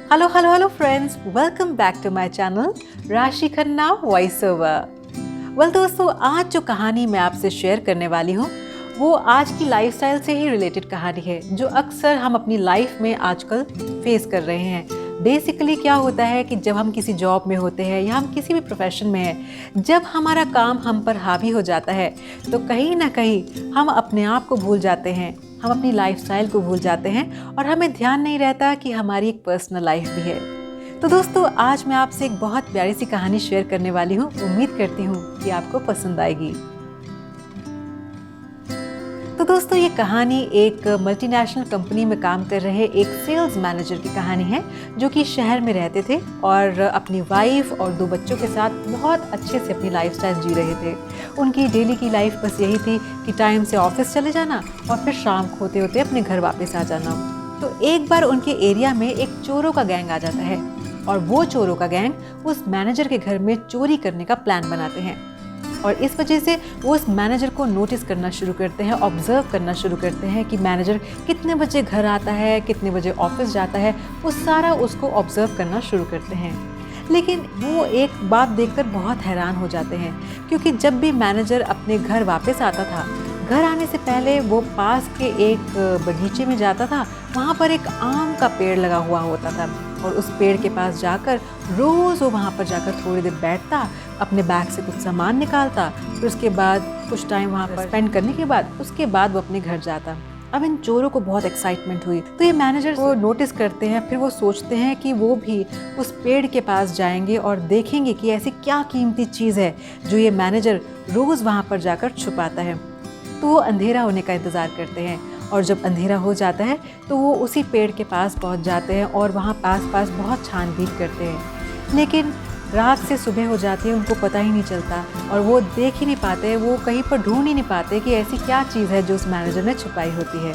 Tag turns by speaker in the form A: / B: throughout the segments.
A: Hello friends, welcome back to my channel राशि Khanna voice over. Well दोस्तों, आज जो कहानी मैं आपसे शेयर करने वाली हूँ वो आज की लाइफस्टाइल से ही रिलेटेड कहानी है जो अक्सर हम अपनी लाइफ में आजकल फेस कर रहे हैं। बेसिकली क्या होता है कि जब हम किसी जॉब में होते हैं या हम किसी भी प्रोफेशन में हैं, जब हमारा काम हम पर हावी हो जाता है तो कहीं ना कहीं हम अपने आप को भूल जाते हैं, हम अपनी लाइफस्टाइल को भूल जाते हैं और हमें ध्यान नहीं रहता कि हमारी एक पर्सनल लाइफ भी है। तो दोस्तों, आज मैं आपसे एक बहुत प्यारी सी कहानी शेयर करने वाली हूँ। उम्मीद करती हूँ कि आपको पसंद आएगी। तो दोस्तों, ये कहानी एक मल्टीनेशनल कंपनी में काम कर रहे एक सेल्स मैनेजर की कहानी है जो कि शहर में रहते थे और अपनी वाइफ और 2 बच्चों के साथ बहुत अच्छे से अपनी लाइफस्टाइल जी रहे थे। उनकी डेली की लाइफ बस यही थी कि टाइम से ऑफिस चले जाना और फिर शाम को होते होते अपने घर वापस आ जाना। तो एक बार उनके एरिया में एक चोरों का गैंग आ जाता है और वो चोरों का गैंग उस मैनेजर के घर में चोरी करने का प्लान बनाते हैं और इस वजह से वो उस मैनेजर को नोटिस करना शुरू करते हैं, ऑब्जर्व करना शुरू करते हैं कि मैनेजर कितने बजे घर आता है, कितने बजे ऑफिस जाता है, वो सारा उसको ऑब्जर्व करना शुरू करते हैं। लेकिन वो एक बात देखकर बहुत हैरान हो जाते हैं क्योंकि जब भी मैनेजर अपने घर वापस आता था, घर आने से पहले वो पास के एक बगीचे में जाता था। वहाँ पर एक आम का पेड़ लगा हुआ होता था और उस पेड़ के पास जाकर रोज़ वो वहाँ पर जाकर थोड़ी देर बैठता, अपने बैग से कुछ सामान निकालता, फिर उसके बाद कुछ टाइम वहाँ पर स्पेंड करने के बाद उसके बाद वो अपने घर जाता। अब इन चोरों को बहुत एक्साइटमेंट हुई तो ये मैनेजर को नोटिस करते हैं। फिर वो सोचते हैं कि वो भी उस पेड़ के पास जाएंगे और देखेंगे कि ऐसी क्या कीमती चीज़ है जो ये मैनेजर रोज़ वहाँ पर जाकर छुपाता है। तो वो अंधेरा होने का इंतज़ार करते हैं और जब अंधेरा हो जाता है तो वो उसी पेड़ के पास पहुंच जाते हैं और वहाँ पास बहुत छानबीन करते हैं। लेकिन रात से सुबह हो जाती है, उनको पता ही नहीं चलता और वो देख ही नहीं पाते, वो कहीं पर ढूंढ ही नहीं पाते कि ऐसी क्या चीज़ है जो उस मैनेजर ने छुपाई होती है।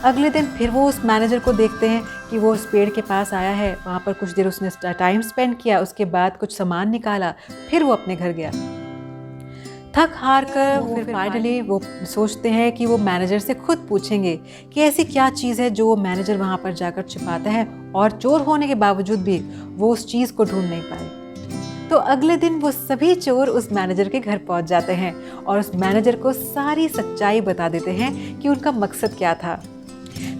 A: अगले दिन फिर वो उस मैनेजर को देखते हैं कि वो उस पेड़ के पास आया है, वहाँ पर कुछ देर उसने टाइम स्पेंड किया, उसके बाद कुछ सामान निकाला, फिर वो अपने घर गया। थक हार कर वो फिर फाइनली वो सोचते हैं कि वो मैनेजर से खुद पूछेंगे कि ऐसी क्या चीज़ है जो वो मैनेजर वहाँ पर जाकर छुपाता है और चोर होने के बावजूद भी वो उस चीज़ को ढूंढ नहीं पाए। तो अगले दिन वो सभी चोर उस मैनेजर के घर पहुँच जाते हैं और उस मैनेजर को सारी सच्चाई बता देते हैं कि उनका मकसद क्या था।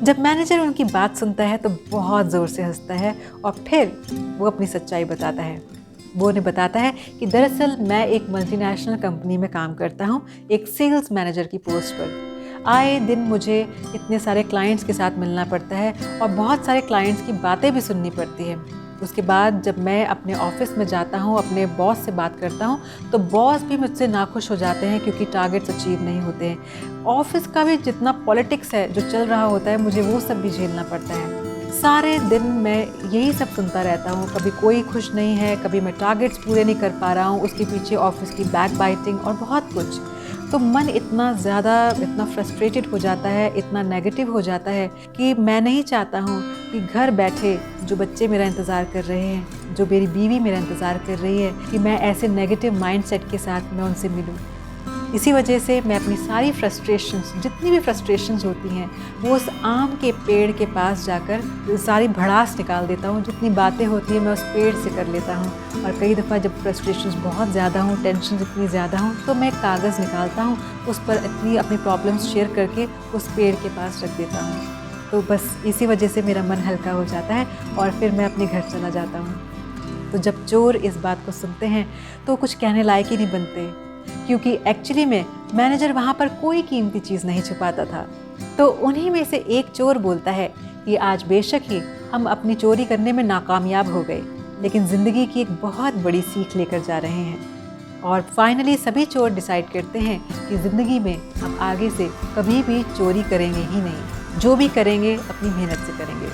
A: जब मैनेजर उनकी बात सुनता है तो बहुत ज़ोर से हंसता है और फिर वो अपनी सच्चाई बताता है। वो उन्हें बताता है कि दरअसल मैं एक मल्टीनेशनल कंपनी में काम करता हूँ, एक सेल्स मैनेजर की पोस्ट पर। आए दिन मुझे इतने सारे क्लाइंट्स के साथ मिलना पड़ता है और बहुत सारे क्लाइंट्स की बातें भी सुननी पड़ती है। उसके बाद जब मैं अपने ऑफिस में जाता हूँ, अपने बॉस से बात करता हूँ तो बॉस भी मुझसे नाखुश हो जाते हैं क्योंकि टारगेट्स अचीव नहीं होते हैं। ऑफिस का भी जितना पॉलिटिक्स है जो चल रहा होता है, मुझे वो सब भी झेलना पड़ता है। सारे दिन मैं यही सब सुनता रहता हूँ, कभी कोई खुश नहीं है, कभी मैं टारगेट्स पूरे नहीं कर पा रहा हूँ, उसके पीछे ऑफिस की बैक बाइटिंग और बहुत कुछ। तो मन इतना ज़्यादा इतना फ्रस्ट्रेटेड हो जाता है, इतना नेगेटिव हो जाता है कि मैं नहीं चाहता हूँ कि घर बैठे जो बच्चे मेरा इंतज़ार कर रहे हैं, जो मेरी बीवी मेरा इंतज़ार कर रही है, कि मैं ऐसे नेगेटिव माइंडसेट के साथ मैं उनसे मिलूँ। इसी वजह से मैं अपनी सारी फ्रस्ट्रेशंस, जितनी भी फ्रस्ट्रेशंस होती हैं, वो उस आम के पेड़ के पास जाकर सारी भड़ास निकाल देता हूँ। जितनी बातें होती हैं मैं उस पेड़ से कर लेता हूँ। और कई दफ़ा जब फ्रस्ट्रेशंस बहुत ज़्यादा हों, टेंशन इतनी ज़्यादा हों, तो मैं कागज़ निकालता हूँ, उस पर इतनी अपनी प्रॉब्लम्स शेयर करके उस पेड़ के पास रख देता हूँ। तो बस इसी वजह से मेरा मन हल्का हो जाता है और फिर मैं अपने घर चला जाता हूँ। तो जब चोर इस बात को सुनते हैं तो कुछ कहने लायक ही नहीं बनते क्योंकि एक्चुअली में मैनेजर वहाँ पर कोई कीमती चीज़ नहीं छुपाता था। तो उन्हीं में से एक चोर बोलता है कि आज बेशक ही हम अपनी चोरी करने में नाकामयाब हो गए, लेकिन ज़िंदगी की एक बहुत बड़ी सीख लेकर जा रहे हैं। और फाइनली सभी चोर डिसाइड करते हैं कि ज़िंदगी में हम आगे से कभी भी चोरी करेंगे ही नहीं, जो भी करेंगे अपनी मेहनत से करेंगे।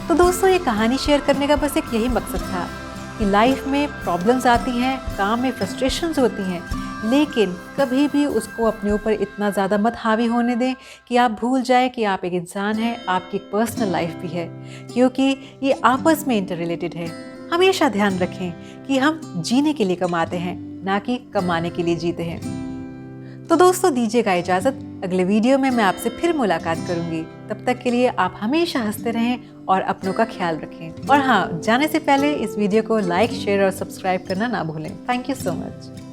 A: तो दोस्तों, ये कहानी शेयर करने का बस एक यही मकसद था कि लाइफ में प्रॉब्लम्स आती हैं, काम में फ्रस्ट्रेशंस होती हैं, लेकिन कभी भी उसको अपने ऊपर इतना ज़्यादा मत हावी होने दें कि आप भूल जाएं कि आप एक इंसान हैं, आपकी एक पर्सनल लाइफ भी है, क्योंकि ये आपस में इंटर रिलेटेड है। हमेशा ध्यान रखें कि हम जीने के लिए कमाते हैं, ना कि कमाने के लिए जीते हैं। तो दोस्तों दीजिएगा इजाज़त, अगले वीडियो में मैं आपसे फिर मुलाकात करूंगी। तब तक के लिए आप हमेशा हंसते रहें और अपनों का ख्याल रखें। और हाँ, जाने से पहले इस वीडियो को लाइक, शेयर और सब्सक्राइब करना ना भूलें। Thank you so much.